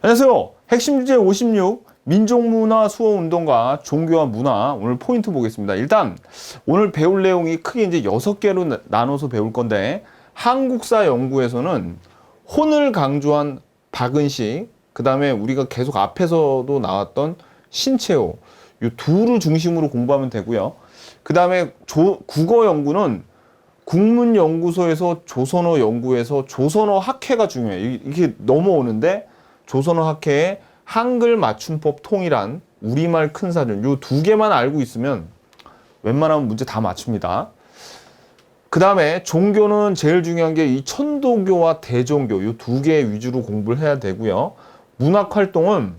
안녕하세요. 핵심 주제 56 민족문화 수호운동과 종교와 문화 오늘 포인트 보겠습니다. 일단 오늘 배울 내용이 크게 이제 6개로 나눠서 배울 건데 한국사 연구에서는 혼을 강조한 박은식, 그 다음에 우리가 계속 앞에서도 나왔던 신채호 이 둘을 중심으로 공부하면 되고요. 그 다음에 국어 연구는 국문연구소에서 조선어 연구에서 조선어 학회가 중요해요. 이게 넘어오는데 조선어 학회에 한글 맞춤법 통일한 우리말 큰 사전 요 두 개만 알고 있으면 웬만하면 문제 다 맞춥니다. 그 다음에 종교는 제일 중요한 게 이 천도교와 대종교 요 두 개 위주로 공부를 해야 되고요. 문학 활동은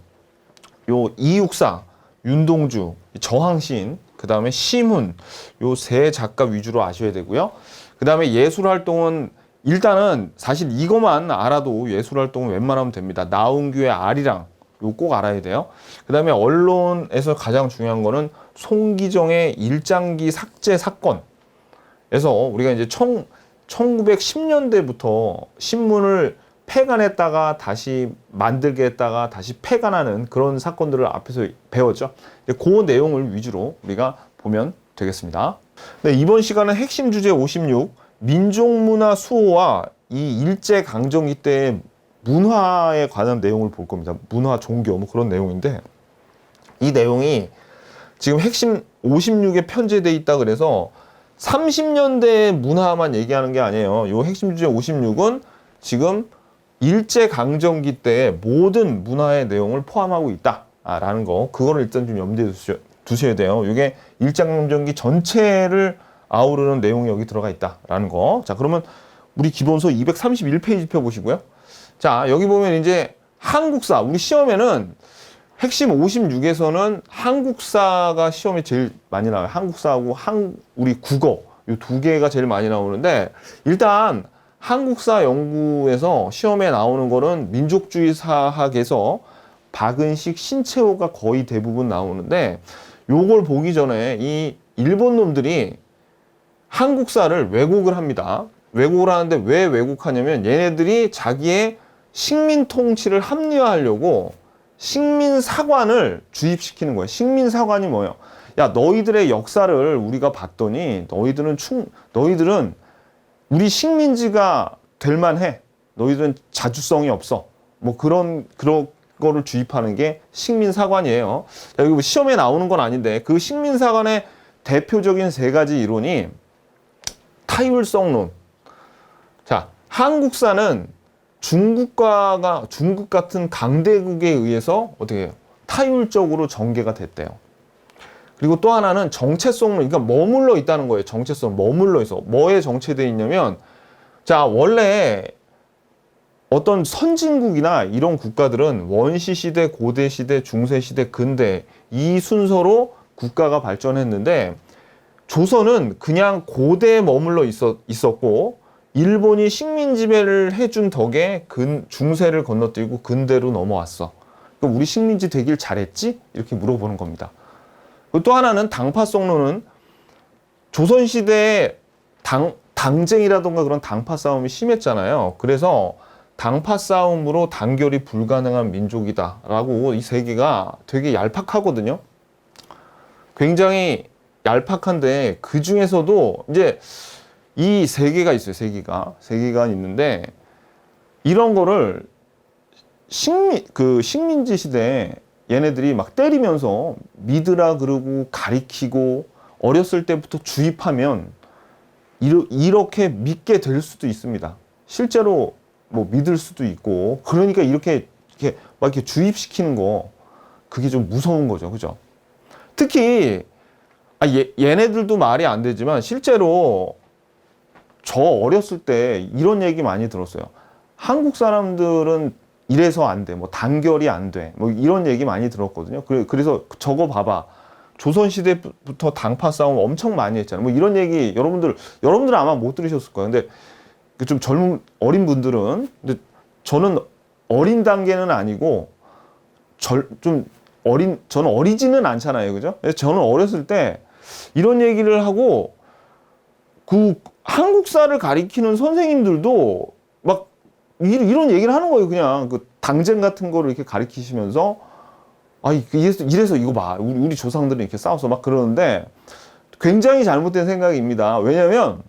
요 이육사, 윤동주, 저항시인, 그 다음에 심훈 요 세 작가 위주로 아셔야 되고요. 그 다음에 예술 활동은 일단은 사실 이거만 알아도 예술 활동은 웬만하면 됩니다. 나운규의 아리랑 이거 꼭 알아야 돼요. 그 다음에 언론에서 가장 중요한 거는 송기정의 일장기 삭제 사건에서 우리가 이제 1910년대부터 신문을 폐간했다가 다시 만들게 했다가 다시 폐간하는 그런 사건들을 앞에서 배웠죠. 그 내용을 위주로 우리가 보면 되겠습니다. 네, 이번 시간은 핵심 주제 56 민족문화 수호와 이 일제강점기 때의 문화에 관한 내용을 볼 겁니다. 문화, 종교 뭐 그런 내용인데 이 내용이 지금 핵심 56에 편제돼 있다 그래서 30년대 문화만 얘기하는 게 아니에요. 이 핵심 주제 56은 지금 일제강점기 때의 모든 문화의 내용을 포함하고 있다라는 거, 그거를 일단 좀 염두에 두셔야 돼요. 이게 일제강점기 전체를 아우르는 내용이 여기 들어가 있다라는 거. 자, 그러면 우리 기본서 231페이지 펴보시고요. 자, 여기 보면 이제 한국사, 우리 시험에는 핵심 56에서는 한국사가 시험에 제일 많이 나와요. 한국사하고 우리 국어 이 두 개가 제일 많이 나오는데 일단 한국사 연구에서 시험에 나오는 거는 민족주의 사학에서 박은식, 신채호가 거의 대부분 나오는데 요걸 보기 전에 이 일본 놈들이 한국사를 왜곡을 합니다. 왜곡을 하는데 왜 왜곡하냐면 얘네들이 자기의 식민 통치를 합리화하려고 식민사관을 주입시키는 거예요. 식민사관이 뭐예요? 야, 너희들의 역사를 우리가 봤더니 너희들은 우리 식민지가 될 만해. 너희들은 자주성이 없어. 뭐 그런 거를 주입하는 게 식민사관이에요. 자, 여기 뭐 시험에 나오는 건 아닌데 그 식민사관의 대표적인 세 가지 이론이 타율성론. 자, 한국사는 중국 같은 강대국에 의해서 어떻게 해요? 타율적으로 전개가 됐대요. 그리고 또 하나는 정체성론, 그러니까 머물러 있다는 거예요. 정체성, 머물러 있어. 뭐에 정체되어 있냐면, 자, 원래 어떤 선진국이나 이런 국가들은 원시시대, 고대시대, 중세시대, 근대 이 순서로 국가가 발전했는데 조선은 그냥 고대에 머물러 있었고 일본이 식민 지배를 해준 덕에 중세를 건너뛰고 근대로 넘어왔어. 그럼 우리 식민지 되길 잘했지? 이렇게 물어보는 겁니다. 또 하나는 당파성론은 조선시대에 당쟁이라던가 그런 당파 싸움이 심했잖아요. 그래서 당파 싸움으로 단결이 불가능한 민족이다라고 이 세 개가 되게 얄팍하거든요. 굉장히 얄팍한데 그 중에서도 이제 이 세 개가 있어요. 세 개가 있는데 이런 거를 식민지 시대에 얘네들이 막 때리면서 믿으라 그러고 가리키고 어렸을 때부터 주입하면 이렇게 믿게 될 수도 있습니다. 실제로 뭐 믿을 수도 있고 그러니까 이렇게 막 이렇게 주입시키는 거 그게 좀 무서운 거죠. 그죠? 특히 얘네들도 말이 안 되지만 실제로 저 어렸을 때 이런 얘기 많이 들었어요. 한국 사람들은 이래서 안 돼. 뭐 단결이 안 돼. 뭐 이런 얘기 많이 들었거든요. 그래서 저거 봐봐. 조선시대부터 당파 싸움 엄청 많이 했잖아요. 뭐 이런 얘기 여러분들은 아마 못 들으셨을 거예요. 근데 좀 어린 분들은, 근데 저는 어린 단계는 아니고 저는 어리지는 않잖아요. 그죠? 저는 어렸을 때 이런 얘기를 하고 한국사를 가리키는 선생님들도 막 이런 얘기를 하는 거예요. 그냥 당쟁 같은 거를 이렇게 가리키시면서 이래서 이거 봐. 우리 조상들은 이렇게 싸워서 막 그러는데 굉장히 잘못된 생각입니다. 왜냐면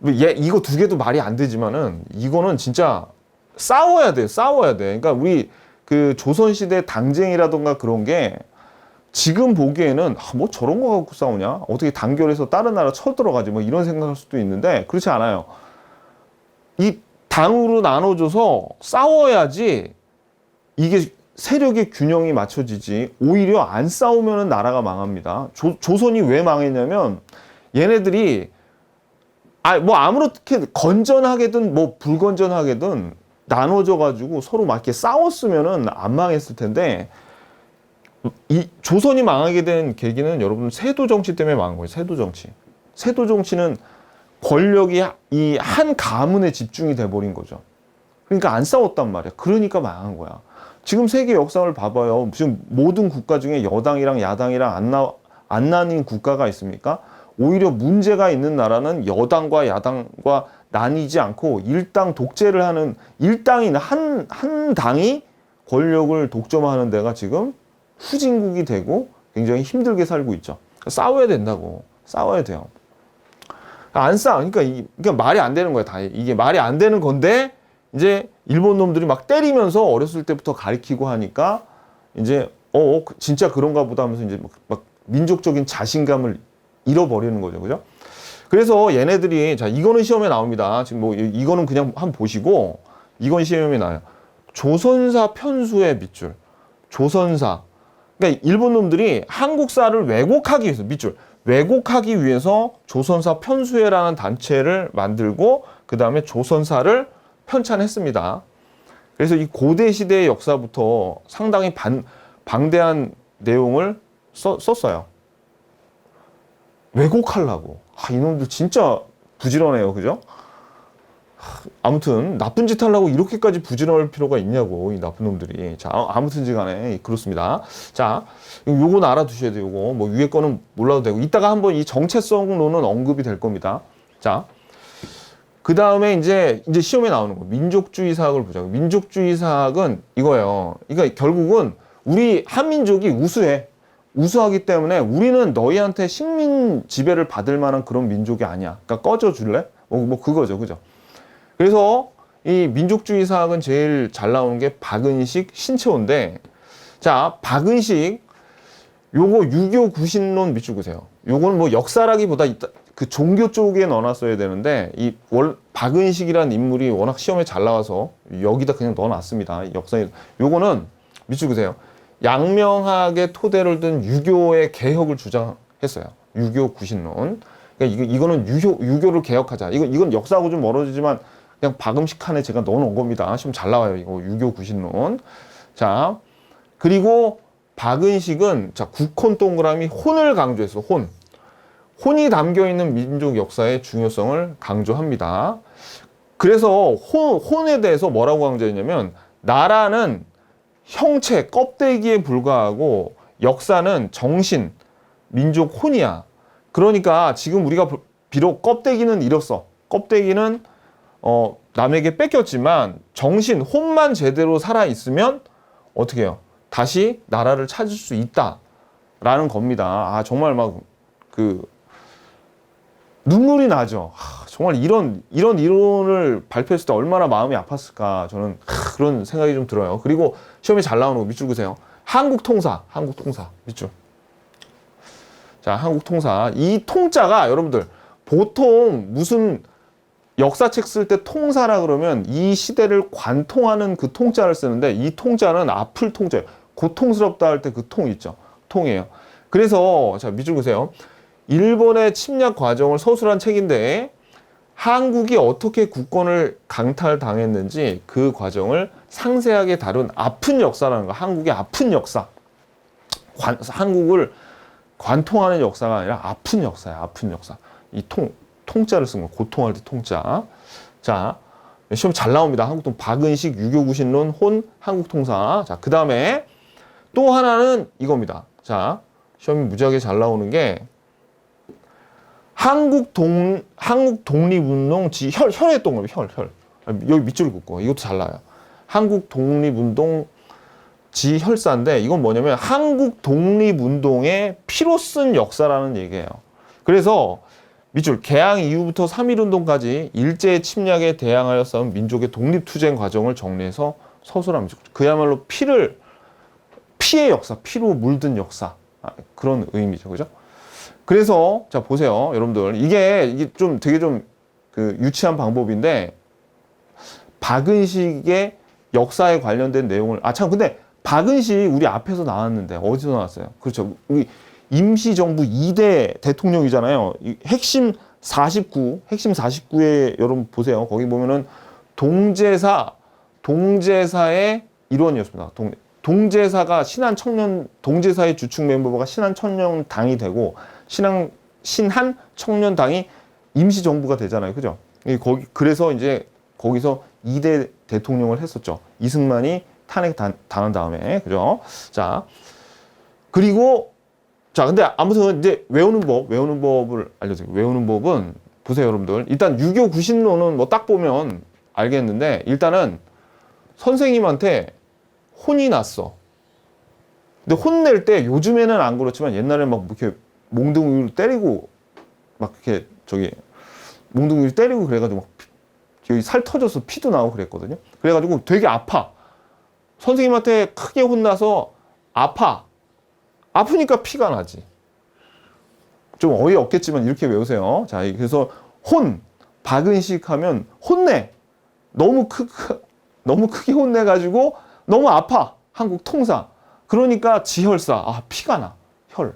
이거 두 개도 말이 안 되지만은 이거는 진짜 싸워야 돼. 그러니까 우리 그 조선시대 당쟁이라던가 그런 게 지금 보기에는 뭐 저런 거 갖고 싸우냐? 어떻게 단결해서 다른 나라 쳐들어가지? 뭐 이런 생각할 수도 있는데 그렇지 않아요. 이 당으로 나눠줘서 싸워야지 이게 세력의 균형이 맞춰지지. 오히려 안 싸우면 나라가 망합니다. 조선이 왜 망했냐면 얘네들이 뭐 아무렇게 건전하게든 뭐 불건전하게든 나눠져 가지고 서로 막 이렇게 싸웠으면은 안 망했을 텐데 이 조선이 망하게 된 계기는 여러분 세도 정치 때문에 망한 거예요. 세도 정치. 세도 정치는 권력이 이 한 가문에 집중이 돼 버린 거죠. 그러니까 안 싸웠단 말이야. 그러니까 망한 거야. 지금 세계 역사를 봐봐요. 지금 모든 국가 중에 여당이랑 야당이랑 안 나뉜 국가가 있습니까? 오히려 문제가 있는 나라는 여당과 야당과 나뉘지 않고 일당 독재를 하는 일당인 한 당이 권력을 독점하는 데가 지금 후진국이 되고 굉장히 힘들게 살고 있죠. 싸워야 된다고. 싸워야 돼요. 안 싸워. 그러니까 말이 안 되는 거야. 다 이게 말이 안 되는 건데 이제 일본 놈들이 막 때리면서 어렸을 때부터 가르치고 하니까 이제 진짜 그런가 보다 하면서 이제 막 민족적인 자신감을 잃어버리는 거죠. 그죠? 그래서 얘네들이 자 이거는 시험에 나옵니다. 지금 뭐 이거는 그냥 한번 보시고 이건 시험에 나와요. 조선사 편수의 밑줄. 조선사. 그러니까 일본 놈들이 한국사를 왜곡하기 위해서 밑줄. 왜곡하기 위해서 조선사 편수회라는 단체를 만들고 그 다음에 조선사를 편찬했습니다. 그래서 이 고대 시대의 역사부터 상당히 방대한 내용을 썼어요. 왜곡하려고. 이놈들 진짜 부지런해요. 그죠? 아무튼 나쁜 짓 하려고 이렇게까지 부지런할 필요가 있냐고 이 나쁜 놈들이. 자 아무튼지 간에 그렇습니다. 자 요건 알아두셔야 돼요. 요거 뭐 위에 거는 몰라도 되고 이따가 한번 이 정체성론은 언급이 될 겁니다. 자 그 다음에 이제 시험에 나오는 거 민족주의 사학을 보자고. 민족주의 사학은 이거예요. 그러니까 결국은 우리 한민족이 우수하기 때문에 우리는 너희한테 식민 지배를 받을 만한 그런 민족이 아니야. 그러니까 꺼져 줄래? 뭐 그거죠, 그죠? 그래서 이 민족주의 사학은 제일 잘 나오는 게 박은식, 신채호인데, 자 박은식 요거 유교 구신론 밑줄 그세요. 요건 뭐 역사라기보다 그 종교 쪽에 넣어놨어야 되는데 박은식이라는 인물이 워낙 시험에 잘 나와서 여기다 그냥 넣어놨습니다. 역사에 요거는 밑줄 그세요. 양명학의 토대를 둔 유교의 개혁을 주장했어요. 유교 구신론. 그러니까 이거는 유교를 개혁하자. 이건 역사하고 좀 멀어지지만 그냥 박음식 칸에 제가 넣어놓은 겁니다. 시험 잘 나와요. 이거 유교 구신론. 자 그리고 박은식은 자 국혼 동그라미 혼을 강조했어. 혼이 담겨있는 민족 역사의 중요성을 강조합니다. 그래서 혼에 대해서 뭐라고 강조했냐면 나라는 형체, 껍데기에 불과하고 역사는 정신, 민족 혼이야. 그러니까 지금 우리가 비록 껍데기는 잃었어. 껍데기는 남에게 뺏겼지만 정신, 혼만 제대로 살아있으면 어떻게 해요? 다시 나라를 찾을 수 있다라는 겁니다. 정말 막 눈물이 나죠. 정말 이런 이론을 발표했을 때 얼마나 마음이 아팠을까. 저는 그런 생각이 좀 들어요. 그리고 시험에 잘 나오는 거 밑줄 그세요. 한국통사 밑줄. 자, 한국통사. 이 통자가 여러분들 보통 무슨 역사책 쓸 때 통사라 그러면 이 시대를 관통하는 그 통자를 쓰는데 이 통자는 아플 통자예요. 고통스럽다 할 때 그 통 있죠. 통이에요. 그래서 자, 밑줄 그세요. 일본의 침략 과정을 서술한 책인데 한국이 어떻게 국권을 강탈당했는지 그 과정을 상세하게 다룬 아픈 역사라는 거. 한국의 아픈 역사. 한국을 관통하는 역사가 아니라 아픈 역사야. 아픈 역사. 이 통자를 쓴 거. 고통할 때 통자. 자, 시험 잘 나옵니다. 한국통 박은식, 유교구신론, 혼, 한국통사. 자, 그 다음에 또 하나는 이겁니다. 자, 시험이 무지하게 잘 나오는 게 한국 독립운동 혈의 동그라미 혈 여기 밑줄 긋고 이것도 잘 나와요. 한국 독립운동 지혈사인데 이건 뭐냐면 한국 독립운동의 피로 쓴 역사라는 얘기예요. 그래서 밑줄 개항 이후부터 3.1운동까지 일제의 침략에 대항하여 싸운 민족의 독립투쟁 과정을 정리해서 서술합니다. 그야말로 피의 역사, 피로 물든 역사, 그런 의미죠, 그죠? 그래서 자 보세요, 여러분들 이게 좀 되게 좀 그 유치한 방법인데 박은식의 역사에 관련된 내용을 참 근데 박은식 우리 앞에서 나왔는데 어디서 나왔어요? 그렇죠, 우리 임시정부 2대 대통령이잖아요. 핵심 49에 여러분 보세요. 거기 보면은 동제사의 일원이었습니다. 동제사가 동제사의 주축 멤버가 신한청년당이 되고 신한청년당이 임시정부가 되잖아요. 그죠? 그래서 이제 거기서 2대 대통령을 했었죠. 이승만이 탄핵 당한 다음에. 그죠? 자, 그리고 자, 근데 아무튼 이제 외우는 법을 알려드릴게요. 외우는 법은 보세요, 여러분들. 일단 유교 구신론은 뭐 딱 보면 알겠는데 일단은 선생님한테 혼이 났어. 근데 혼낼 때 요즘에는 안 그렇지만 옛날에 막 이렇게 몽둥이로 때리고 막 이렇게 몽둥이로 때리고 그래가지고 막 여기 살 터져서 피도 나오고 그랬거든요. 그래가지고 되게 아파. 선생님한테 크게 혼나서 아프니까 피가 나지. 좀 어이없겠지만 이렇게 외우세요. 자, 그래서 박은식 하면 혼내. 너무 크게 혼내가지고 너무 아파. 한국 통사. 그러니까 지혈사. 피가 나. 혈.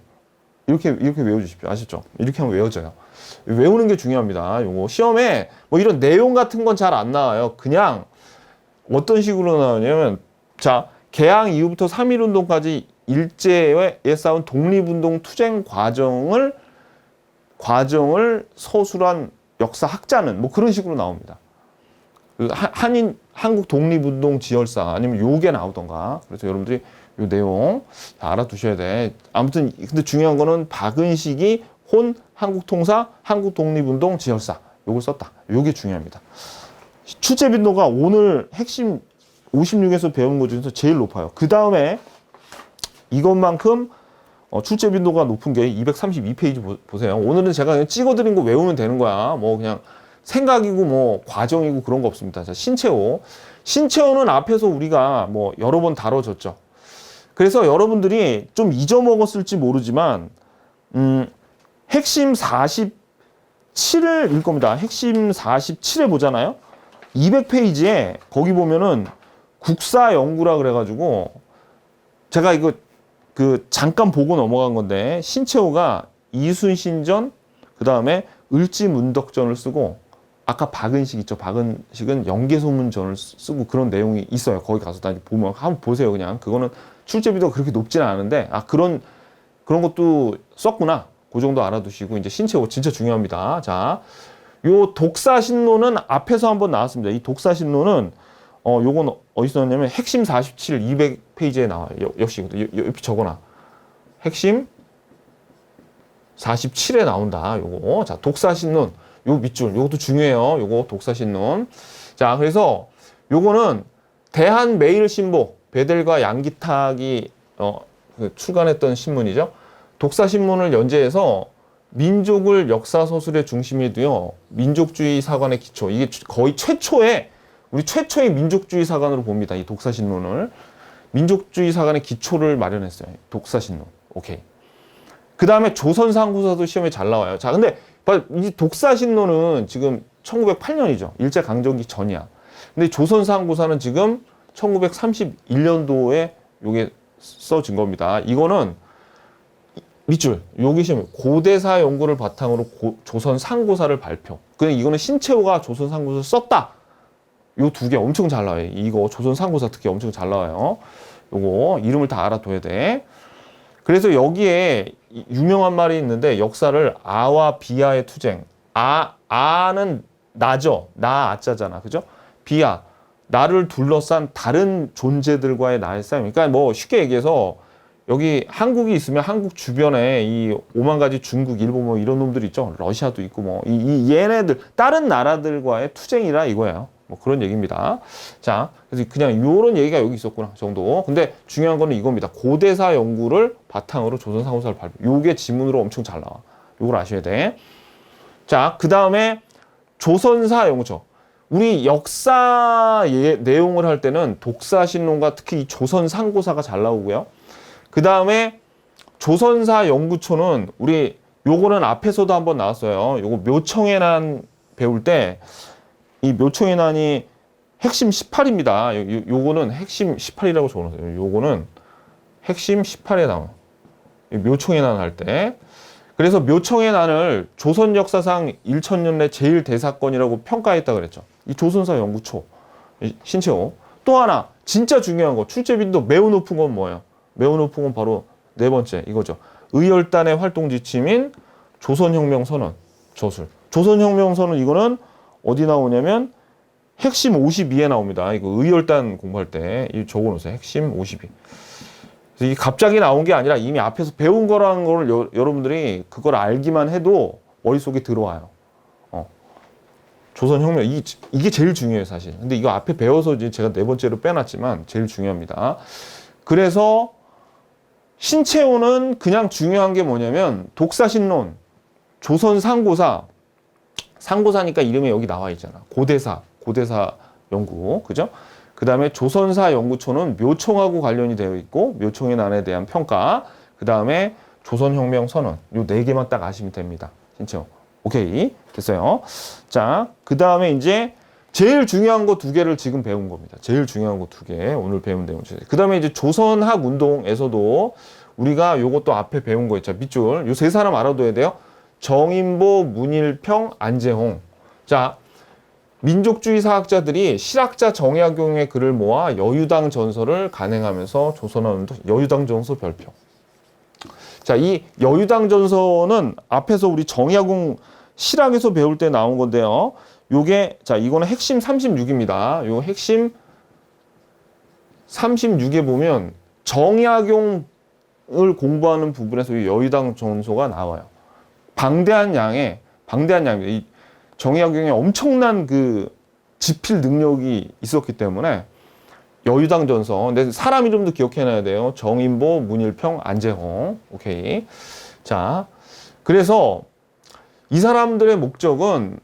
이렇게 외워주십시오. 아시죠? 이렇게 하면 외워져요. 외우는 게 중요합니다. 요거 시험에 뭐 이런 내용 같은 건 잘 안 나와요. 그냥 어떤 식으로 나오냐면 자, 개항 이후부터 3.1운동까지 일제에 싸운 독립운동 투쟁 과정을 서술한 역사학자는 뭐 그런 식으로 나옵니다. 한국 독립운동 지혈사 아니면 요게 나오던가. 그래서 여러분들이 요 내용 알아두셔야 돼. 아무튼 근데 중요한 거는 박은식이 한국 통사, 한국 독립운동 지혈사 요걸 썼다. 요게 중요합니다. 출제 빈도가 오늘 핵심 56에서 배운 것 중에서 제일 높아요. 그 다음에 이것만큼 출제 빈도가 높은 게 232페이지 보세요. 오늘은 제가 그냥 찍어드린 거 외우면 되는 거야. 뭐 그냥 생각이고 뭐 과정이고 그런 거 없습니다. 자, 신채호는 앞에서 우리가 뭐 여러 번 다뤄졌죠. 그래서 여러분들이 좀 잊어먹었을지 모르지만 핵심 47을 읽을 겁니다. 핵심 47에 보잖아요. 200페이지에 거기 보면은 국사연구라 그래가지고 제가 이거 잠깐 보고 넘어간 건데 신채호가 이순신전 그 다음에 을지문덕전을 쓰고 아까 박은식 있죠. 박은식은 영계소문전을 쓰고 그런 내용이 있어요. 거기 가서 다 보면 한번 보세요. 그냥 그거는 출제비도 그렇게 높지는 않은데 그런 것도 썼구나. 그 정도 알아두시고 이제 신채호 진짜 중요합니다. 자, 요 독사신론은 앞에서 한번 나왔습니다. 이 독사신론은 요건 어디서 나왔냐면 핵심 47 200페이지에 나와요. 역시 옆에 적어놔. 핵심 47에 나온다. 요거. 자, 독사신론. 요 밑줄. 요것도 중요해요. 요거 독사신론. 자, 그래서 요거는 대한매일신보 베델과 양기탁이 출간했던 신문이죠. 독사신문을 연재해서 민족을 역사서술의 중심에 두어 민족주의 사관의 기초. 이게 거의 우리 최초의 민족주의 사관으로 봅니다. 이 독사신론을. 민족주의 사관의 기초를 마련했어요. 독사신론. 오케이. 그 다음에 조선상구사도 시험에 잘 나와요. 자, 근데 이 독사신론은 지금 1908년이죠. 일제강점기 전이야. 근데 조선상구사는 지금 1931년도에 요게 써진 겁니다. 이거는 밑줄. 여기 시험에 고대사 연구를 바탕으로 조선상구사를 발표. 그냥 이거는 신채호가 조선상구사를 썼다. 요 두 개 엄청 잘 나와요. 이거 조선상구사 특히 엄청 잘 나와요. 요거 이름을 다 알아둬야 돼. 그래서 여기에 유명한 말이 있는데 역사를 아와 비아의 투쟁. 아는 나죠. 나 아자잖아. 그죠? 비아. 나를 둘러싼 다른 존재들과의 나의 싸움. 그러니까 뭐 쉽게 얘기해서 여기 한국이 있으면 한국 주변에 이 5만 가지 중국, 일본 뭐 이런 놈들 있죠. 러시아도 있고 뭐 얘네들 다른 나라들과의 투쟁이라 이거예요. 뭐 그런 얘기입니다. 자, 그래서 그냥 요런 얘기가 여기 있었구나 정도. 근데 중요한 거는 이겁니다. 고대사 연구를 바탕으로 조선 상고사를 발표. 요게 지문으로 엄청 잘 나와. 요걸 아셔야 돼. 자, 그 다음에 조선사 연구죠. 우리 역사 내용을 할 때는 독사신론과 특히 이 조선 상고사가 잘 나오고요. 그 다음에 조선사 연구초는 우리 요거는 앞에서도 한번 나왔어요. 요거 묘청의 난 배울 때 이 묘청의 난이 핵심 18입니다. 요거는 핵심 18이라고 적어놨어요. 요거는 핵심 18에 나와요. 묘청의 난 할 때. 그래서 묘청의 난을 조선 역사상 1000년 내 제일 대사건이라고 평가했다 그랬죠. 이 조선사 연구초, 신채호. 또 하나 진짜 중요한 거, 출제 빈도 매우 높은 건 뭐예요? 매우 높은 건 바로 네 번째 이거죠. 의열단의 활동 지침인 조선혁명선언, 저술. 조선혁명선언 이거는 어디 나오냐면 핵심 52에 나옵니다. 이거 의열단 공부할 때 이 적어놓으세요. 핵심 52. 그래서 이 갑자기 나온 게 아니라 이미 앞에서 배운 거라는 걸 여러분들이 그걸 알기만 해도 머릿속에 들어와요. 조선혁명 이게 제일 중요해요 사실. 근데 이거 앞에 배워서 이제 제가 네 번째로 빼놨지만 제일 중요합니다. 그래서 신채호는 그냥 중요한 게 뭐냐면 독사신론, 조선 상고사, 상고사니까 이름이 여기 나와 있잖아. 고대사 연구, 그죠? 그 다음에 조선사 연구초는 묘청하고 관련이 되어 있고 묘청의 난에 대한 평가, 그 다음에 조선혁명 선언, 요 네 개만 딱 아시면 됩니다. 신채호. 오케이, 됐어요. 자, 그 다음에 이제 제일 중요한 거 두 개를 지금 배운 겁니다. 제일 중요한 거 두 개, 오늘 배운 내용. 그 다음에 이제 조선학 운동에서도 우리가 요것도 앞에 배운 거 있죠. 밑줄. 요 세 사람 알아둬야 돼요. 정인보, 문일평, 안재홍. 자, 민족주의 사학자들이 실학자 정약용의 글을 모아 여유당 전서를 간행하면서 조선학 운동, 여유당 전서 별표. 자, 이 여유당 전서는 앞에서 우리 정약용 실학에서 배울 때 나온 건데요. 요게, 자, 이거는 핵심 36입니다. 요 핵심 36에 보면 정약용을 공부하는 부분에서 이 여유당 전서가 나와요. 방대한 양입니다. 이 정약용의 엄청난 그 지필 능력이 있었기 때문에 여유당 전서. 근데 사람 이름도 기억해놔야 돼요. 정인보, 문일평, 안재홍. 오케이. 자, 그래서 이 사람들의 목적은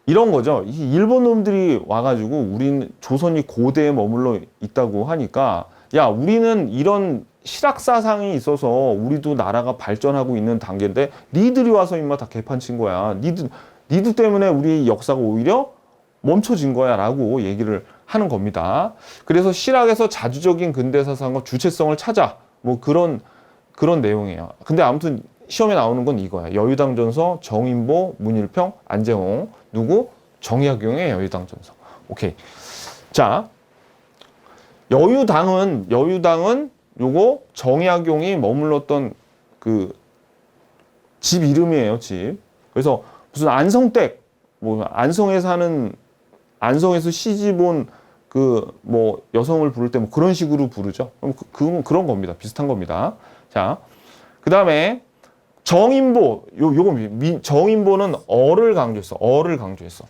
이런 거죠. 이 일본 놈들이 와가지고 우리는 조선이 고대에 머물러 있다고 하니까 야, 우리는 이런 실학사상이 있어서 우리도 나라가 발전하고 있는 단계인데 니들이 와서 임마 다 개판 친 거야. 니들 때문에 우리 역사가 오히려 멈춰진 거야 라고 얘기를 하는 겁니다. 그래서 실학에서 자주적인 근대사상과 주체성을 찾아 뭐 그런 내용이에요. 근데 아무튼 시험에 나오는 건 이거야. 여유당 전서, 정인보, 문일평, 안재홍. 누구? 정약용의 여유당 전서. 오케이. 자, 여유당은 요거 정약용이 머물렀던 그 집 이름이에요, 집. 그래서 무슨 안성댁, 뭐 안성에서 시집 온 그 뭐 여성을 부를 때 뭐 그런 식으로 부르죠. 그럼 그런 겁니다. 비슷한 겁니다. 자, 그 다음에 정인보, 정인보는 어를 강조했어.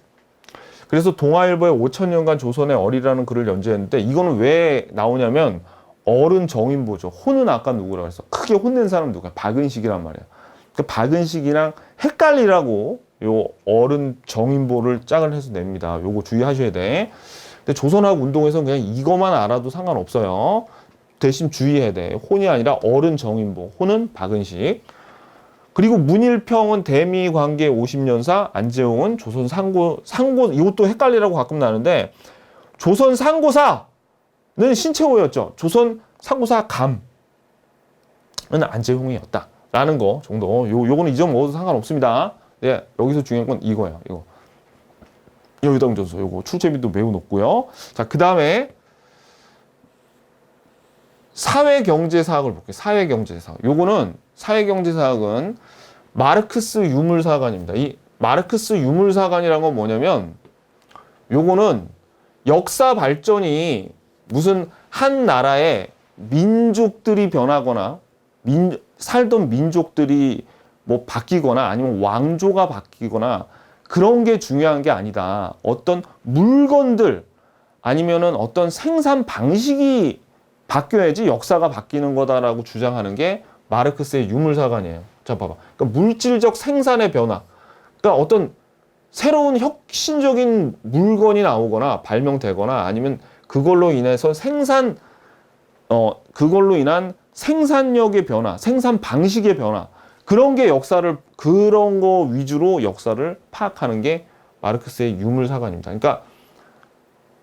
그래서 동아일보에 5000년간 조선의 어리라는 글을 연재했는데 이거는 왜 나오냐면 어른 정인보죠. 혼은 아까 누구라고 했어? 크게 혼낸 사람 누구야? 박은식이란 말이야. 그 박은식이랑 헷갈리라고 요 어른 정인보를 짝을 해서 냅니다. 요거 주의하셔야 돼. 근데 조선학 운동에서는 그냥 이거만 알아도 상관없어요. 대신 주의해야 돼. 혼이 아니라 어른 정인보. 혼은 박은식. 그리고 문일평은 대미 관계 50년사, 안재홍은 조선 상고 이것도 헷갈리라고 가끔 나는데 조선 상고사는 신채호였죠. 조선 상고사 감은 안재홍이었다라는 거 정도. 요거는 이 점 먹어도 상관없습니다. 네, 여기서 중요한 건 이거예요. 이거 여유당 전서 요거 출제비도 매우 높고요. 자, 그 다음에 사회경제사학을 볼게요. 사회경제사학. 요거는 사회경제사학은 마르크스 유물사관입니다. 이 마르크스 유물사관이란 건 뭐냐면 요거는 역사 발전이 무슨 한 나라의 민족들이 변하거나 살던 민족들이 뭐 바뀌거나 아니면 왕조가 바뀌거나 그런 게 중요한 게 아니다. 어떤 물건들 아니면은 어떤 생산 방식이 바뀌어야지 역사가 바뀌는 거다라고 주장하는 게 마르크스의 유물사관이에요. 자, 봐봐. 그러니까 물질적 생산의 변화. 그러니까 어떤 새로운 혁신적인 물건이 나오거나 발명되거나 아니면 그걸로 인해서 그걸로 인한 생산력의 변화, 생산 방식의 변화. 그런 게 그런 거 위주로 역사를 파악하는 게 마르크스의 유물사관입니다. 그러니까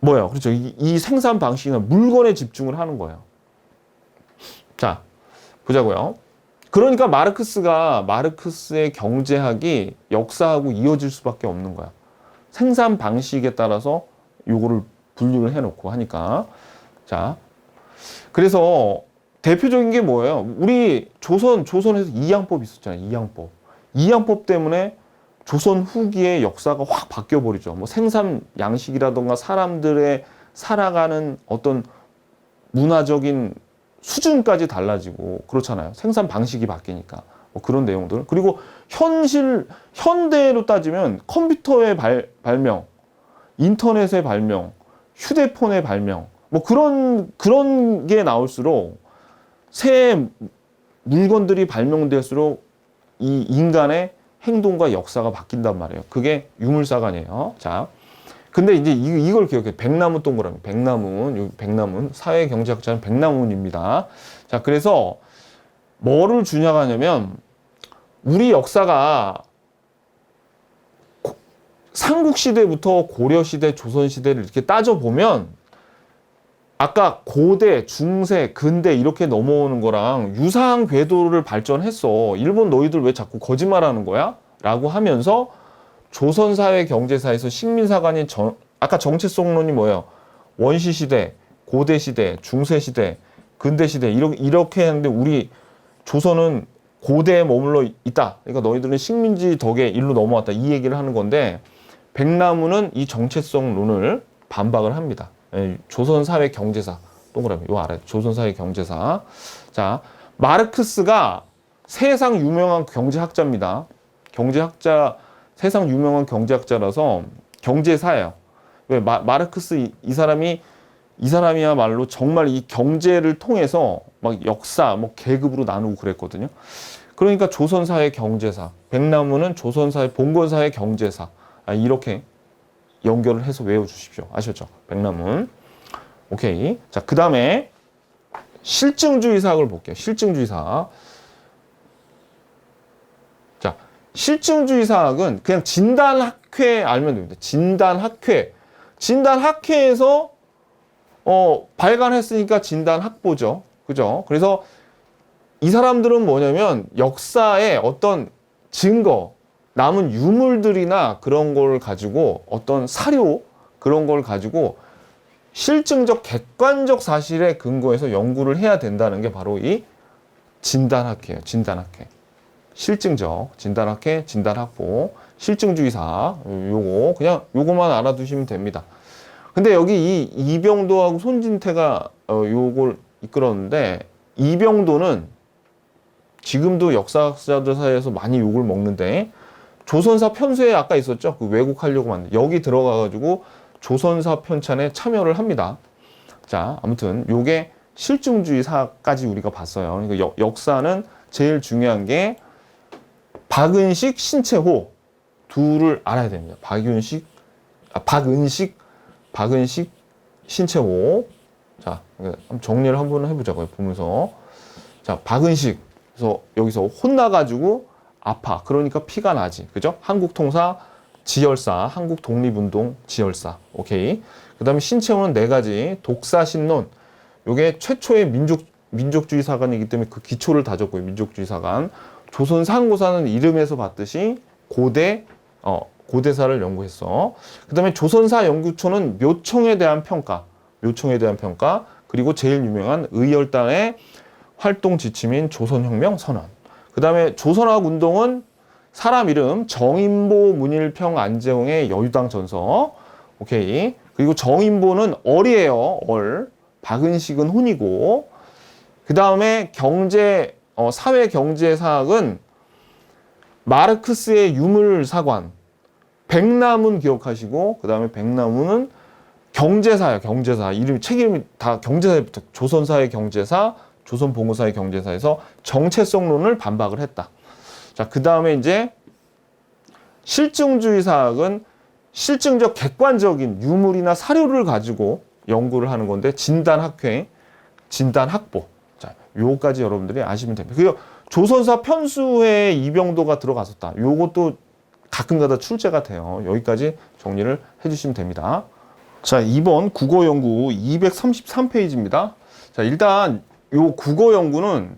뭐예요? 그렇죠. 이 생산 방식이나 물건에 집중을 하는 거예요. 자, 보자고요. 그러니까 마르크스의 경제학이 역사하고 이어질 수밖에 없는 거야. 생산 방식에 따라서 요거를 분류를 해놓고 하니까. 자, 그래서 대표적인 게 뭐예요? 우리 조선에서 이양법 있었잖아요. 이양법 때문에 조선 후기의 역사가 확 바뀌어버리죠. 뭐 생산 양식이라던가 사람들의 살아가는 어떤 문화적인 수준까지 달라지고 그렇잖아요. 생산 방식이 바뀌니까. 뭐 그런 내용들. 그리고 현대로 따지면 컴퓨터의 발명, 인터넷의 발명, 휴대폰의 발명, 뭐 그런 게 나올수록 새 물건들이 발명될수록 이 인간의 행동과 역사가 바뀐단 말이에요. 그게 유물사관이에요. 자, 근데 이제 이걸 기억해. 백남훈 동그라미. 백남훈. 사회경제학자는 백남훈입니다. 자, 그래서 뭐를 주장하냐면 우리 역사가 삼국시대부터 고려시대, 조선시대를 이렇게 따져보면 아까 고대, 중세, 근대 이렇게 넘어오는 거랑 유사한 궤도를 발전했어. 일본 너희들 왜 자꾸 거짓말하는 거야? 라고 하면서 조선사회 경제사에서 식민사관이 아까 정체성론이 뭐예요? 원시시대, 고대시대, 중세시대, 근대시대 이렇게 하는데 우리 조선은 고대에 머물러 있다. 그러니까 너희들은 식민지 덕에 일로 넘어왔다. 이 얘기를 하는 건데 백나무는 이 정체성론을 반박을 합니다. 조선사회 경제사 동그라미 이거 알아요. 조선사회 경제사. 자, 마르크스가 세상 유명한 경제학자입니다. 세상 유명한 경제학자라서 경제사예요. 왜 마르크스 이 사람이야말로 정말 이 경제를 통해서 막 역사, 뭐 계급으로 나누고 그랬거든요. 그러니까 조선사회 경제사, 백나무는 조선사회 봉건사회 경제사. 이렇게 연결을 해서 외워주십시오. 아셨죠? 백남은. 오케이. 자, 그 다음에 실증주의사학을 볼게요. 실증주의사학. 자, 실증주의사학은 그냥 진단학회 알면 됩니다. 진단학회에서 발간했으니까 진단학보죠. 그죠? 그래서 이 사람들은 뭐냐면 역사의 어떤 증거, 남은 유물들이나 그런 걸 가지고 어떤 사료 그런 걸 가지고 실증적 객관적 사실에 근거해서 연구를 해야 된다는 게 바로 이 진단학회예요. 진단학회. 실증적 진단학회, 진단학보, 실증주의사 요거 그냥 요거만 알아두시면 됩니다. 근데 여기 이 이병도하고 손진태가 요걸 이끌었는데 이병도는 지금도 역사학자들 사이에서 많이 욕을 먹는데 조선사 편수에 아까 있었죠? 그 왜곡하려고 만든. 여기 들어가가지고 조선사 편찬에 참여를 합니다. 자, 아무튼 요게 실증주의사까지 우리가 봤어요. 그러니까 역사는 제일 중요한 게 박은식, 신채호 둘을 알아야 됩니다. 박은식, 신채호. 자, 한번 정리를 한번 해보자고요. 보면서. 자, 박은식. 그래서 여기서 혼나가지고 아파. 그러니까 피가 나지. 그죠? 한국통사, 지열사, 한국독립운동, 지열사. 오케이. 그 다음에 신채호는 4가지. 독사신론. 요게 최초의 민족주의 사관이기 때문에 그 기초를 다졌고요. 민족주의 사관. 조선 상고사는 이름에서 봤듯이 고대사를 연구했어. 그 다음에 조선사 연구초는 묘청에 대한 평가. 그리고 제일 유명한 의열당의 활동 지침인 조선혁명 선언. 그 다음에 조선학 운동은 사람 이름 정인보, 문일평, 안재홍의 여유당 전서. 오케이. 그리고 정인보는 얼이에요. 얼. 박은식은 혼이고. 그 다음에 사회 경제사학은 마르크스의 유물사관. 백남은 기억하시고, 그 다음에 백남은 경제사야, 경제사. 책 이름이 다 경제사부터. 조선사의 경제사, 조선봉오사의 경제사에서 정체성론을 반박을 했다. 자, 그 다음에 이제 실증주의 사학은 실증적 객관적인 유물이나 사료를 가지고 연구를 하는 건데, 진단학회, 진단학보. 자, 요거까지 여러분들이 아시면 됩니다. 그리고 조선사 편수에 이병도가 들어갔었다. 요것도 가끔가다 출제가 돼요. 여기까지 정리를 해주시면 됩니다. 자, 2번 국어연구 233페이지입니다. 자, 일단 요 국어연구는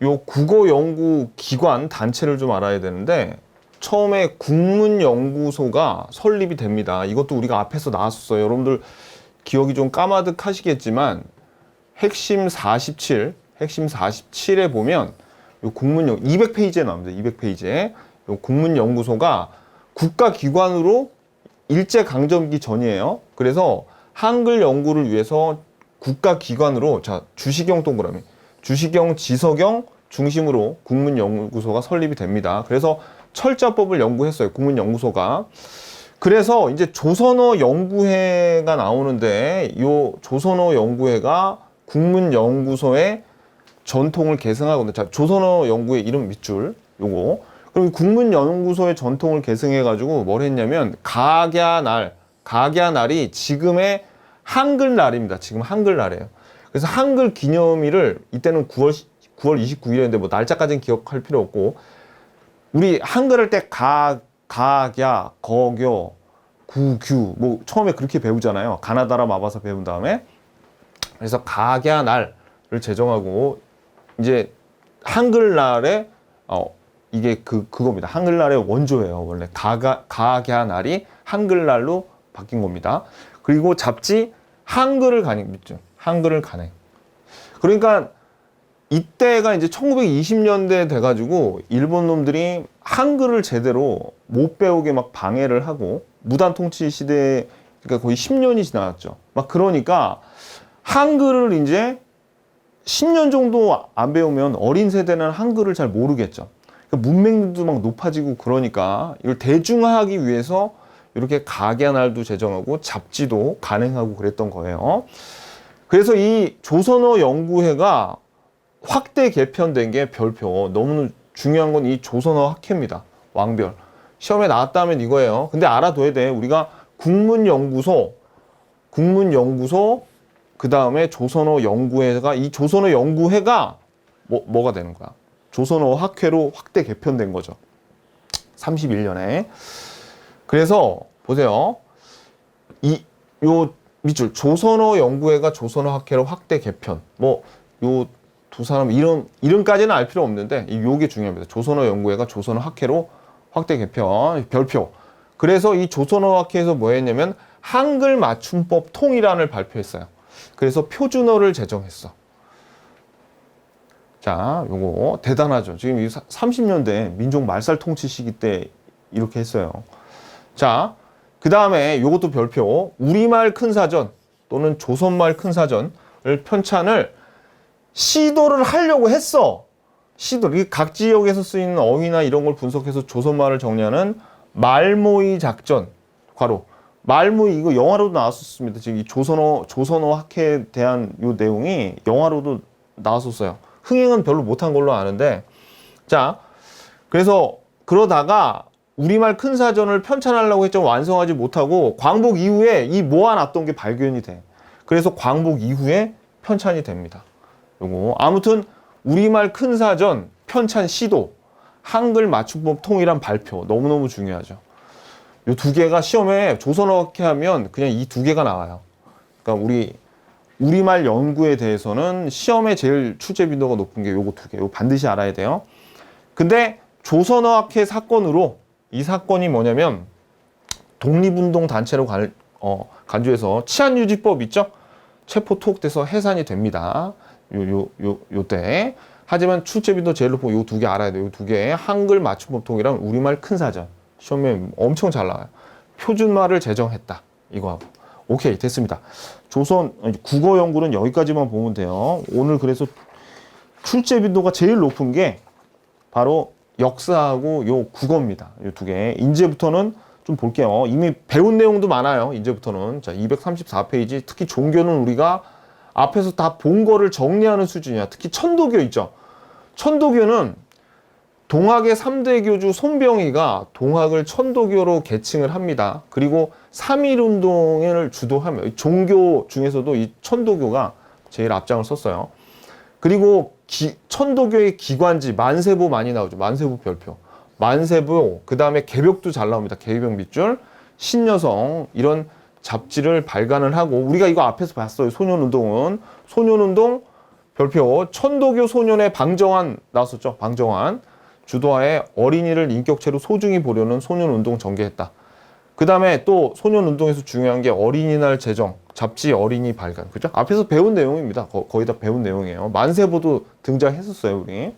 요 국어연구 기관 단체를 좀 알아야 되는데, 처음에 국문연구소가 설립이 됩니다. 이것도 우리가 앞에서 나왔었어요. 여러분들 기억이 좀 까마득하시겠지만 핵심 47에 보면 요 국문연 200페이지에 나옵니다. 200페이지에 요 국문연구소가 국가기관으로 일제강점기 전이에요. 그래서 한글 연구를 위해서 국가기관으로, 자, 주시경 동그라미, 주시경, 지석영 중심으로 국문연구소가 설립이 됩니다. 그래서 철자법을 연구했어요. 국문연구소가. 그래서 이제 조선어 연구회가 나오는데, 이 조선어 연구회가 국문연구소의 전통을 계승하거든요. 자, 조선어 연구회 이름 밑줄 요거. 그럼 국문연구소의 전통을 계승해가지고 뭘 했냐면, 각야날이 지금의 한글날입니다. 지금 한글날이에요. 그래서 한글 기념일을, 이때는 9월 29일인데 뭐 날짜까지는 기억할 필요 없고, 우리 한글 할 때 각야, 거교, 구규 뭐 처음에 그렇게 배우잖아요. 가나다라 마바사 배운 다음에. 그래서 각야날을 제정하고, 이제 한글날에 이게 그겁니다. 한글날의 원조예요. 원래 각야날이 한글날로 바뀐 겁니다. 그리고 잡지 한글을 간행, 한글을 간행. 그러니까 이때가 이제 1920년대 돼가지고 일본 놈들이 한글을 제대로 못 배우게 막 방해를 하고, 무단 통치 시대, 그러니까 거의 10년이 지났죠. 막 그러니까 한글을 이제 10년 정도 안 배우면 어린 세대는 한글을 잘 모르겠죠. 그러니까 문맹도 막 높아지고, 그러니까 이걸 대중화하기 위해서 이렇게 각야날도 제정하고 잡지도 간행하고 그랬던 거예요. 그래서 이 조선어 연구회가 확대 개편된 게 별표. 너무 중요한 건 이 조선어 학회입니다. 왕별. 시험에 나왔다면 이거예요. 근데 알아둬야 돼. 우리가 국문연구소, 그 다음에 조선어 연구회가, 이 조선어 연구회가 뭐가 되는 거야? 조선어 학회로 확대 개편된 거죠. 31년에. 그래서 보세요. 요 밑줄 조선어 연구회가 조선어 학회로 확대 개편. 뭐 요 두 사람 이름까지는 알 필요 없는데 요게 중요합니다. 조선어 연구회가 조선어 학회로 확대 개편, 별표. 그래서 이 조선어 학회에서 뭐 했냐면 한글 맞춤법 통일안을 발표했어요. 그래서 표준어를 제정했어. 자, 요거 대단하죠. 지금 30년대 민족 말살 통치 시기 때 이렇게 했어요. 자, 그 다음에 요것도 별표. 우리말 큰사전 또는 조선말 큰사전을 편찬을 시도를 하려고 했어. 각 지역에서 쓰이는 어휘나 이런 걸 분석해서 조선말을 정리하는 말모의 작전. 괄호. 말모의, 이거 영화로도 나왔었습니다. 지금 이 조선어 학회에 대한 요 내용이 영화로도 나왔었어요. 흥행은 별로 못한 걸로 아는데. 자, 그래서 그러다가 우리말 큰사전을 편찬하려고 했지만 완성하지 못하고, 광복 이후에 이 모아놨던 게 발견이 돼. 그래서 광복 이후에 편찬이 됩니다. 요거. 아무튼 우리말 큰사전 편찬 시도, 한글 맞춤법 통일한 발표, 너무너무 중요하죠. 요 두 개가 시험에 조선어학회 하면 그냥 이 두 개가 나와요. 그러니까 우리말 연구에 대해서는 시험에 제일 출제 빈도가 높은 게 요거 두 개. 요거 반드시 알아야 돼요. 근데 조선어학회 사건으로, 이 사건이 뭐냐면 독립운동 단체로 간주해서 치안유지법 있죠? 체포 투옥돼서 해산이 됩니다. 요때. 하지만 출제빈도 제일 높고 요 두 개 알아야 돼요. 요 두 개. 한글 맞춤법 통일랑 우리말 큰사전. 시험에 엄청 잘 나와요. 표준말을 제정했다. 이거 하고. 오케이, 됐습니다. 국어 연구는 여기까지만 보면 돼요. 오늘 그래서 출제 빈도가 제일 높은 게 바로 역사하고 요 국어입니다. 요 두 개. 이제부터는 좀 볼게요. 이미 배운 내용도 많아요. 이제부터는. 자, 234페이지. 특히 종교는 우리가 앞에서 다 본 거를 정리하는 수준이야. 특히 천도교 있죠. 천도교는 동학의 3대 교주 손병희가 동학을 천도교로 계칭을 합니다. 그리고 3.1운동을 주도하며 종교 중에서도 이 천도교가 제일 앞장을 섰어요. 그리고 천도교의 기관지 만세보 많이 나오죠. 만세보 별표. 만세보, 그 다음에 개벽도 잘 나옵니다. 개벽 밑줄, 신여성 이런 잡지를 발간을 하고 우리가 이거 앞에서 봤어요. 소년운동은. 소년운동 별표 천도교 소년의 방정환 나왔었죠. 방정환. 주도하에 어린이를 인격체로 소중히 보려는 소년운동 전개했다. 그 다음에 또 소년운동에서 중요한 게 어린이날 제정, 잡지 어린이 발간. 그죠? 앞에서 배운 내용입니다. 거의 다 배운 내용이에요. 만세보도 등장했었어요, 우리.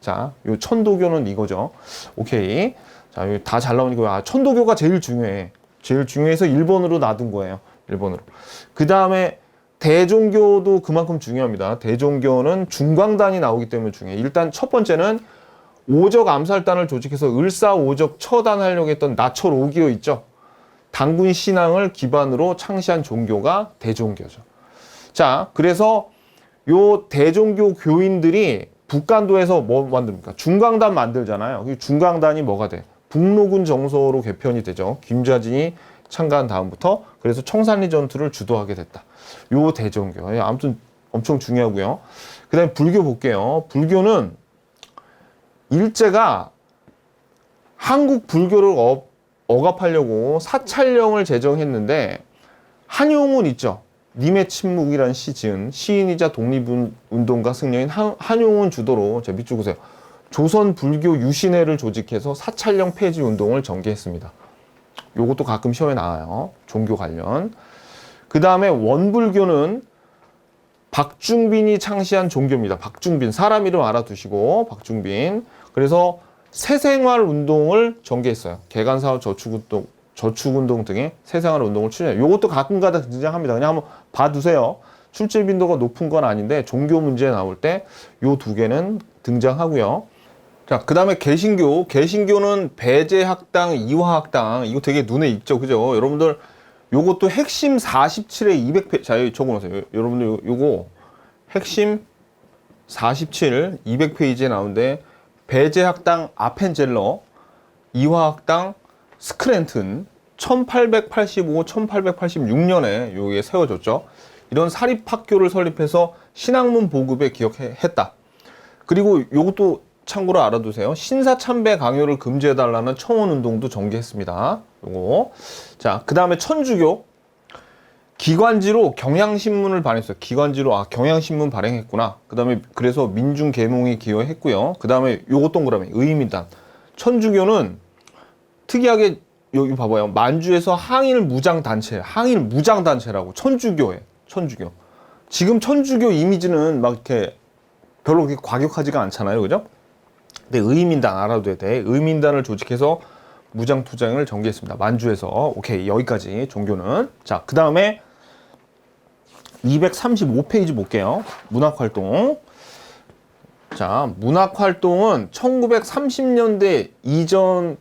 자, 요 천도교는 이거죠. 오케이. 자, 여기 다 잘 나오니까, 천도교가 제일 중요해. 제일 중요해서 1번으로 놔둔 거예요. 1번으로. 그 다음에 대종교도 그만큼 중요합니다. 대종교는 중광단이 나오기 때문에 중요해. 일단 첫 번째는 오적 암살단을 조직해서 을사오적 처단하려고 했던 나철 오기요 있죠. 당군 신앙을 기반으로 창시한 종교가 대종교죠. 자, 그래서 요 대종교 교인들이 북간도에서 뭐 만듭니까? 중광단 만들잖아요. 중광단이 뭐가 돼? 북로군 정서로 개편이 되죠. 김좌진이 참가한 다음부터. 그래서 청산리 전투를 주도하게 됐다. 요 대종교. 아무튼 엄청 중요하고요. 그 다음에 불교 볼게요. 불교는 일제가 한국 불교를 억압하려고 사찰령을 제정했는데 한용운 있죠. 님의 침묵이라는 시 지은 시인이자 독립운동가 승려인 한용운 주도로 제 밑줄 보세요. 조선 불교 유신회를 조직해서 사찰령 폐지 운동을 전개했습니다. 요것도 가끔 시험에 나와요. 종교 관련. 그 다음에 원불교는 박중빈이 창시한 종교입니다. 박중빈. 사람 이름 알아두시고 박중빈. 그래서 새생활 운동을 전개했어요. 개간사업 저축운동 등의 새생활 운동을 추진해요. 요것도 가끔가다 등장합니다. 그냥 한번 봐두세요. 출제 빈도가 높은 건 아닌데 종교 문제 나올 때 요 두 개는 등장하고요. 자, 그 다음에 개신교. 개신교는 배제학당, 이화학당. 이거 되게 눈에 익죠. 그죠? 여러분들 요것도 핵심 47에 200페이지. 자, 여기 적어놓으세요. 여러분들 요거 핵심 47, 200페이지에 나오는데 배제학당 아펜젤러, 이화학당 스크랜튼 1885, 1886년에 요게 세워졌죠. 이런 사립학교를 설립해서 신학문 보급에 기여했다. 그리고 요것도 참고로 알아두세요. 신사참배 강요를 금지해달라는 청원운동도 전개했습니다. 요거. 자, 그 다음에 천주교. 기관지로 경향신문을 발행했어요. 기관지로, 경향신문 발행했구나. 그 다음에 그래서 민중계몽에 기여했고요. 그 다음에 요거 동그라미, 의민단. 천주교는 특이하게 여기 봐봐요. 만주에서 항일 무장단체라고. 천주교에. 천주교. 지금 천주교 이미지는 막 이렇게 별로 그렇게 과격하지가 않잖아요. 그죠? 근데 의민단 알아둬야 돼. 의민단을 조직해서 무장투쟁을 전개했습니다. 만주에서. 오케이. 여기까지 종교는. 자, 그 다음에 235페이지 볼게요. 문학활동. 자, 문학활동은 1930년대 이전에는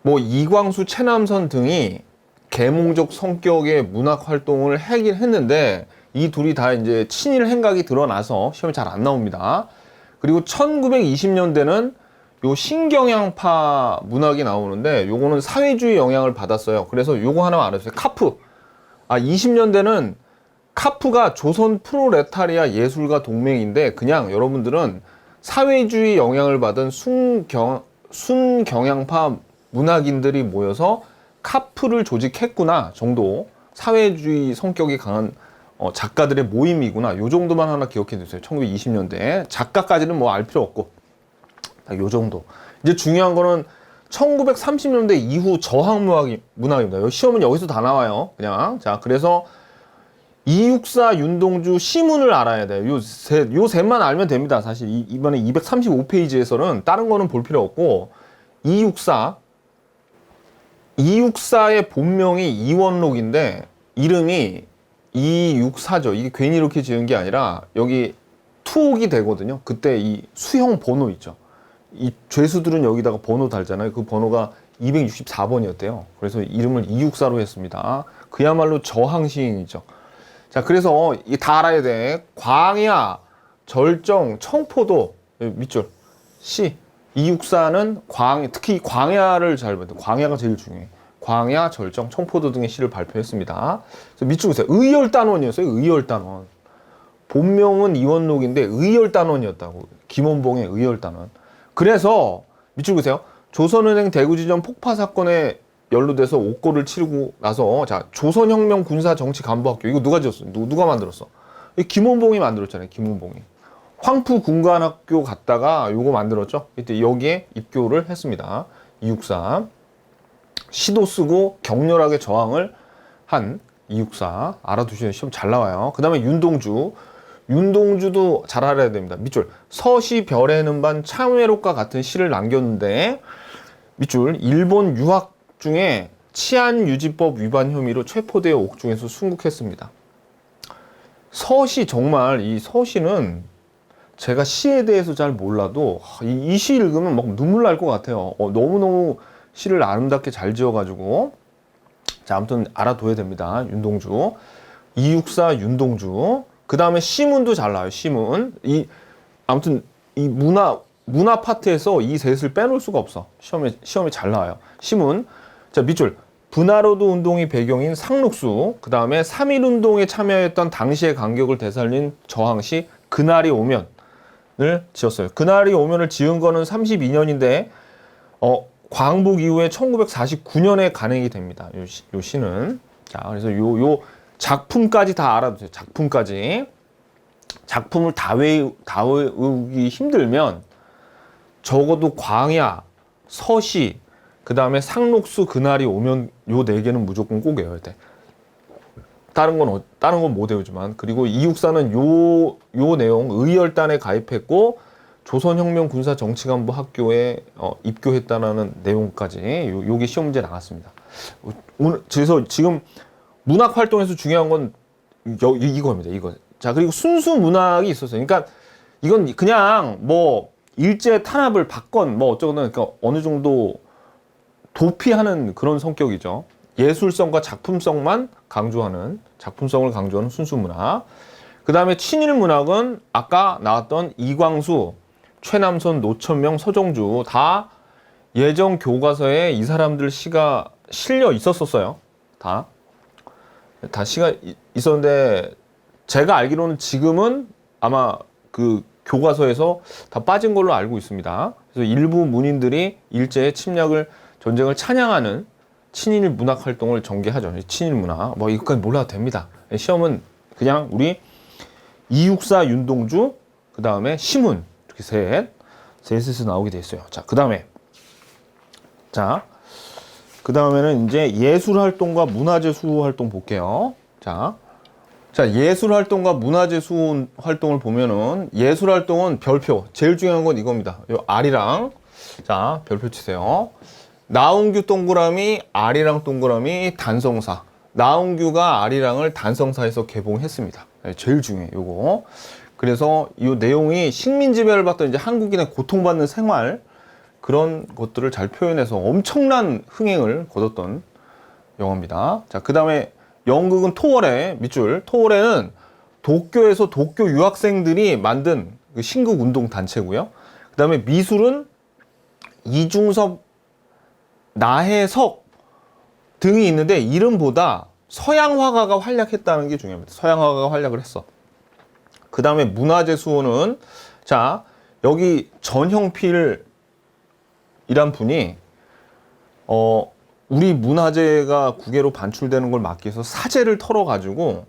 뭐 이광수, 최남선 등이 계몽적 성격의 문학활동을 하긴 했는데 이 둘이 다 이제 친일 행각이 드러나서 시험에 잘 안 나옵니다. 그리고 1920년대는 요 신경향파 문학이 나오는데 요거는 사회주의 영향을 받았어요. 그래서 요거 하나만 알아주세요. 카프. 20년대는 카프가 조선 프로레타리아 예술가 동맹인데 그냥 여러분들은 사회주의 영향을 받은 순경향파 문학인들이 모여서 카프를 조직했구나 정도. 사회주의 성격이 강한 작가들의 모임이구나. 요 정도만 하나 기억해 두세요. 1920년대. 작가까지는 뭐 알 필요 없고. 요 정도. 이제 중요한 거는 1930년대 이후 저항 문학입니다. 시험은 여기서 다 나와요. 그냥. 자, 그래서 이육사, 윤동주, 시문을 알아야 돼요. 요 셋만 알면 됩니다. 사실 이번에 235페이지에서는 다른 거는 볼 필요 없고 이육사의 본명이 이원록인데 이름이 이육사죠. 이게 괜히 이렇게 지은 게 아니라 여기 투옥이 되거든요. 그때 이 수형 번호 있죠. 이 죄수들은 여기다가 번호 달잖아요. 그 번호가 264번이었대요. 그래서 이름을 이육사로 했습니다. 그야말로 저항시인이죠. 자, 그래서 이게 다 알아야 돼. 광야, 절정, 청포도, 밑줄, 시. 이육사는 특히 광야를 잘 봐야 돼. 광야가 제일 중요해. 광야, 절정, 청포도 등의 시를 발표했습니다. 그래서 밑줄 보세요. 의열단원이었어요. 의열단원. 본명은 이원록인데 의열단원이었다고. 김원봉의 의열단원. 그래서 밑줄 보세요. 조선은행 대구지점 폭파 사건에 연루돼서 옥고를 치르고 나서 자 조선혁명 군사 정치 간부학교 이거 누가 지었어? 누가 만들었어? 김원봉이 만들었잖아요. 김원봉이 황푸 군관학교 갔다가 요거 만들었죠. 이때 여기에 입교를 했습니다. 264 시도 쓰고 격렬하게 저항을 한 264 알아두시면 시험 잘 나와요. 그 다음에 윤동주도 잘 알아야 됩니다. 밑줄 서시 별에는 반 참외록과 같은 시를 남겼는데 밑줄 일본 유학 중에 치안유지법 위반 혐의로 체포되어 옥중에서 순국했습니다. 서시 정말 이 서시는 제가 시에 대해서 잘 몰라도 이 시 읽으면 막 눈물 날 것 같아요. 너무너무 시를 아름답게 잘 지어가지고 자 아무튼 알아둬야 됩니다. 윤동주 264 윤동주 그 다음에 시문도 잘 나와요. 시문 아무튼 이 문화 파트에서 이 셋을 빼놓을 수가 없어. 시험에 잘 나와요. 시문 자 밑줄 분하로드 운동이 배경인 상록수 그 다음에 3.1운동에 참여했던 당시의 간격을 되살린 저항시 그날이 오면을 지었어요. 그날이 오면을 지은 거는 32년인데 광복 이후에 1949년에 간행이 됩니다. 요 시는 자 그래서 요 작품까지 다 알아두세요. 작품을 다 외우기 힘들면 적어도 광야, 서시 그 다음에 상록수 그날이 오면 요 네 개는 무조건 꼭 외워야 돼. 다른 건 못 외우지만 그리고 264는 요 내용 의열단에 가입했고 조선혁명 군사 정치간부 학교에 입교했다라는 내용까지 요게 시험 문제 나왔습니다. 오늘 그래서 지금 문학 활동에서 중요한 건 이거입니다. 이거. 자 그리고 순수 문학이 있었어요. 그러니까 이건 그냥 뭐 일제 탄압을 받건 뭐 어쩌거나 그러니까 어느 정도 도피하는 그런 성격이죠. 예술성과 작품성을 강조하는 순수 문학. 그 다음에 친일 문학은 아까 나왔던 이광수, 최남선, 노천명, 서정주 다 예전 교과서에 이 사람들 시가 실려 있었어요. 다 시가 있었는데 제가 알기로는 지금은 아마 그 교과서에서 다 빠진 걸로 알고 있습니다. 그래서 일부 문인들이 일제의 전쟁을 찬양하는 친일 문학 활동을 전개하죠. 친일 문학. 뭐 이것까지 몰라도 됩니다. 시험은 그냥 우리 264 윤동주, 그 다음에 시문 이렇게 셋에서 나오게 돼 있어요. 자, 그 다음에는 이제 예술 활동과 문화재 수호 활동 볼게요. 자, 예술 활동과 문화재 수호 활동을 보면은 예술 활동은 별표. 제일 중요한 건 이겁니다. 요 R이랑 자, 별표 치세요. 나운규 동그라미, R이랑 동그라미, 단성사. 나운규가 R이랑을 단성사에서 개봉했습니다. 제일 중요해요, 요거. 그래서 이 내용이 식민지배를 받던 이제 한국인의 고통받는 생활, 그런 것들을 잘 표현해서 엄청난 흥행을 거뒀던 영화입니다. 자, 그 다음에 연극은 토월해, 밑줄. 토월해는 도쿄에서 도쿄 유학생들이 만든 그 신극 운동 단체고요. 그 다음에 미술은 이중섭, 나혜석 등이 있는데 이름보다 서양 화가가 활약했다는 게 중요합니다. 서양 화가가 활약을 했어. 그 다음에 문화재 수호는 자 여기 전형필이란 분이 우리 문화재가 국외로 반출되는 걸 막기 위해서 사재를 털어가지고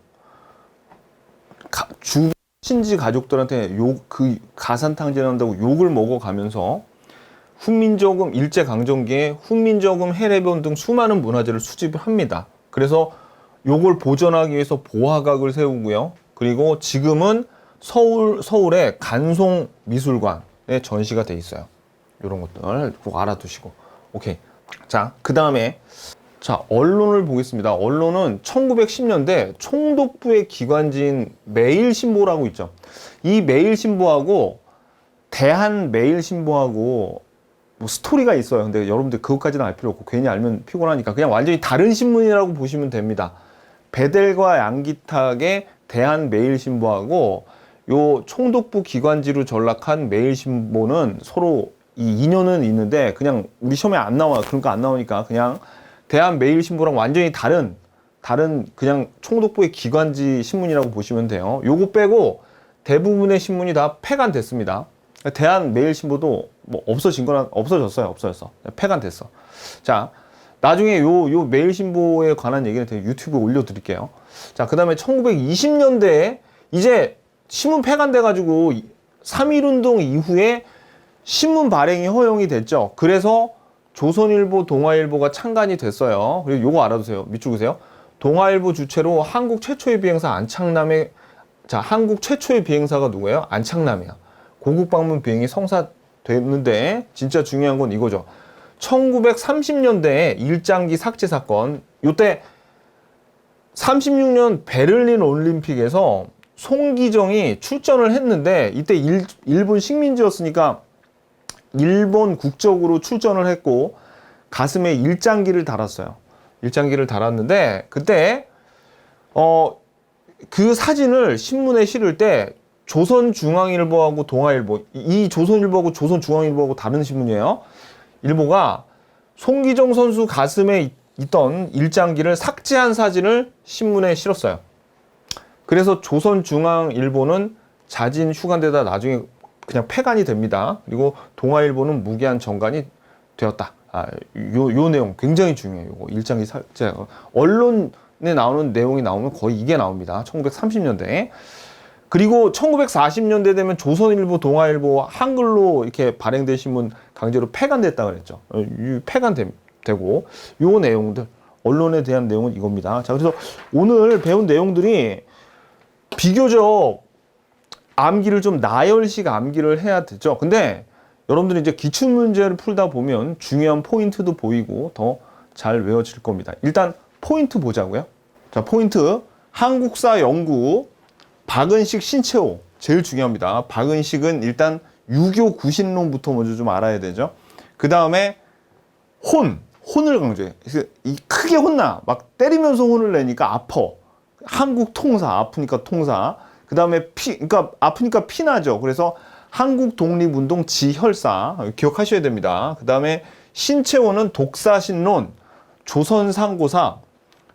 주변 친지 가족들한테 그 가산탕진한다고 욕을 먹어가면서 훈민저금 일제강점기에 훈민저금 해례본 등 수많은 문화재를 수집을 합니다. 그래서 요걸 보존하기 위해서 보화각을 세우고요. 그리고 지금은 서울의 간송미술관에 전시가 돼 있어요. 이런 것들 꼭 알아두시고. 오케이. 자, 그 다음에 자 언론을 보겠습니다. 언론은 1910년대 총독부의 기관지인 매일신보라고 있죠. 이 매일신보하고 대한매일신보하고 뭐 스토리가 있어요. 근데 여러분들 그것까지는 알 필요 없고 괜히 알면 피곤하니까 그냥 완전히 다른 신문이라고 보시면 됩니다. 베델과 양기탁의 대한매일신보하고 요 총독부 기관지로 전락한 매일신보는 서로 이 인연은 있는데 그냥 우리 시험에 안 나와. 그러니까 안 나오니까 그냥 대한매일신보랑 완전히 다른 그냥 총독부의 기관지 신문이라고 보시면 돼요. 요거 빼고 대부분의 신문이 다 폐간됐습니다. 대한매일신보도 뭐 없어진 거나 없어졌어. 폐간됐어. 자, 나중에 요 매일신보에 관한 얘기는 유튜브에 올려드릴게요. 자, 그 다음에 1920년대에 이제 신문 폐간돼가지고 3.1운동 이후에 신문 발행이 허용이 됐죠. 그래서 조선일보, 동아일보가 창간이 됐어요. 그리고 요거 알아두세요. 밑줄 그세요. 동아일보 주체로 한국 최초의 비행사 안창남의 한국 최초의 비행사가 누구예요? 안창남이야. 고국 방문 비행이 성사됐는데 진짜 중요한 건 이거죠. 1930년대에 일장기 삭제 사건. 요때 36년 베를린 올림픽에서 송기정이 출전을 했는데 이때 일본 식민지였으니까 일본 국적으로 출전을 했고 가슴에 일장기를 달았어요. 일장기를 달았는데 그때 그 사진을 신문에 실을 때 조선중앙일보하고 동아일보, 이 조선일보하고 조선중앙일보하고 다른 신문이에요. 일보가 송기정 선수 가슴에 있던 일장기를 삭제한 사진을 신문에 실었어요. 그래서 조선중앙일보는 자진 휴관되다 나중에 그냥 폐간이 됩니다. 그리고 동아일보는 무기한 정간이 되었다. 요 내용 굉장히 중요해요. 요거 일장기 삭제. 언론에 나오는 내용이 나오면 거의 이게 나옵니다. 1930년대. 그리고 1940년대 되면 조선일보, 동아일보 한글로 이렇게 발행된 신문 강제로 폐간됐다 그랬죠. 폐간되고 요 내용들 언론에 대한 내용은 이겁니다. 자, 그래서 오늘 배운 내용들이 비교적 암기를 좀 나열식 암기를 해야 되죠. 근데 여러분들이 이제 기출문제를 풀다 보면 중요한 포인트도 보이고 더 잘 외워질 겁니다. 일단 포인트 보자고요. 자, 포인트. 한국사 연구 박은식, 신채호 제일 중요합니다. 박은식은 일단 유교 구신론부터 먼저 좀 알아야 되죠. 그 다음에 혼을 강조해. 이 크게 혼나. 막 때리면서 혼을 내니까 아파. 한국 통사, 아프니까 통사. 그 다음에 그러니까 아프니까 피나죠. 그래서 한국 독립운동 지혈사 기억하셔야 됩니다. 그 다음에 신채호는 독사신론, 조선상고사,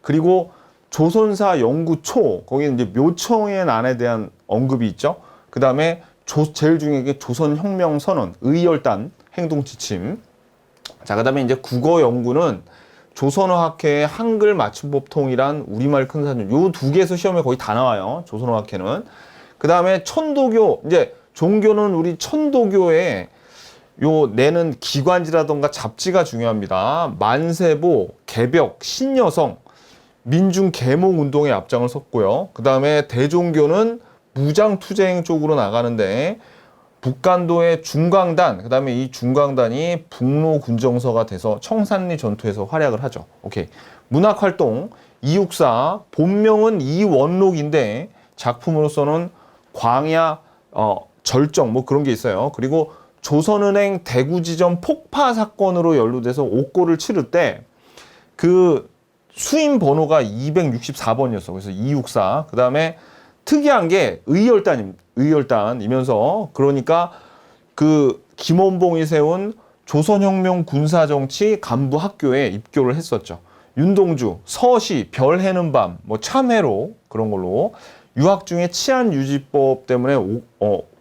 그리고 조선사 연구초, 거기는 이제 묘청의 난에 대한 언급이 있죠. 그 다음에 제일 중요한 게 조선혁명선언, 의열단, 행동지침. 자, 그 다음에 이제 국어 연구는 조선어학회의 한글 맞춤법 통일한 우리말 큰사전. 요 두 개에서 시험에 거의 다 나와요. 조선어학회는. 그 다음에 천도교, 이제 종교는 우리 천도교에 요 내는 기관지라던가 잡지가 중요합니다. 만세보, 개벽, 신여성, 민중 계몽 운동에 앞장을 섰고요. 그 다음에 대종교는 무장투쟁 쪽으로 나가는데 북간도의 중광단, 그 다음에 이 중광단이 북로군정서가 돼서 청산리 전투에서 활약을 하죠. 오케이. 문학활동, 이육사, 본명은 이원록인데 작품으로서는 광야, 절정, 뭐 그런 게 있어요. 그리고 조선은행 대구지점 폭파 사건으로 연루돼서 옥고를 치를 때 그 수임 번호가 264번이었어. 그래서 264. 그 다음에 특이한 게 의열단이면서 그러니까 그 김원봉이 세운 조선혁명 군사정치 간부 학교에 입교를 했었죠. 윤동주, 서시, 별 해는 밤, 뭐 참회로 그런 걸로 유학 중에 치안유지법 때문에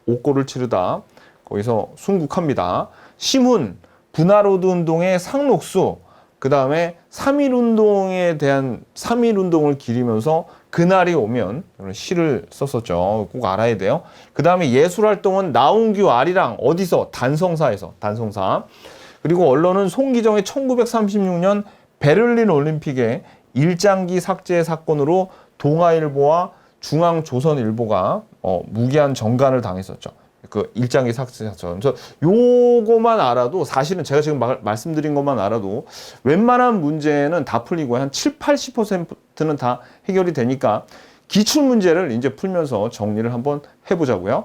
옥고를 치르다 거기서 순국합니다. 심훈, 분하로드 운동의 상록수, 그 다음에 3.1운동에 대한 3.1운동을 기리면서 그날이 오면 시를 썼었죠. 꼭 알아야 돼요. 그 다음에 예술활동은 나운규, 아리랑 어디서? 단성사에서. 단성사. 그리고 언론은 송기정의 1936년 베를린 올림픽의 일장기 삭제 사건으로 동아일보와 중앙조선일보가 무기한 정간을 당했었죠. 그 일장기 삭제 사건. 그래서 요거만 알아도 사실은 제가 지금 말씀드린 것만 알아도 웬만한 문제는 다 풀리고 한 7, 80%는 다 해결이 되니까 기출 문제를 이제 풀면서 정리를 한번 해보자고요.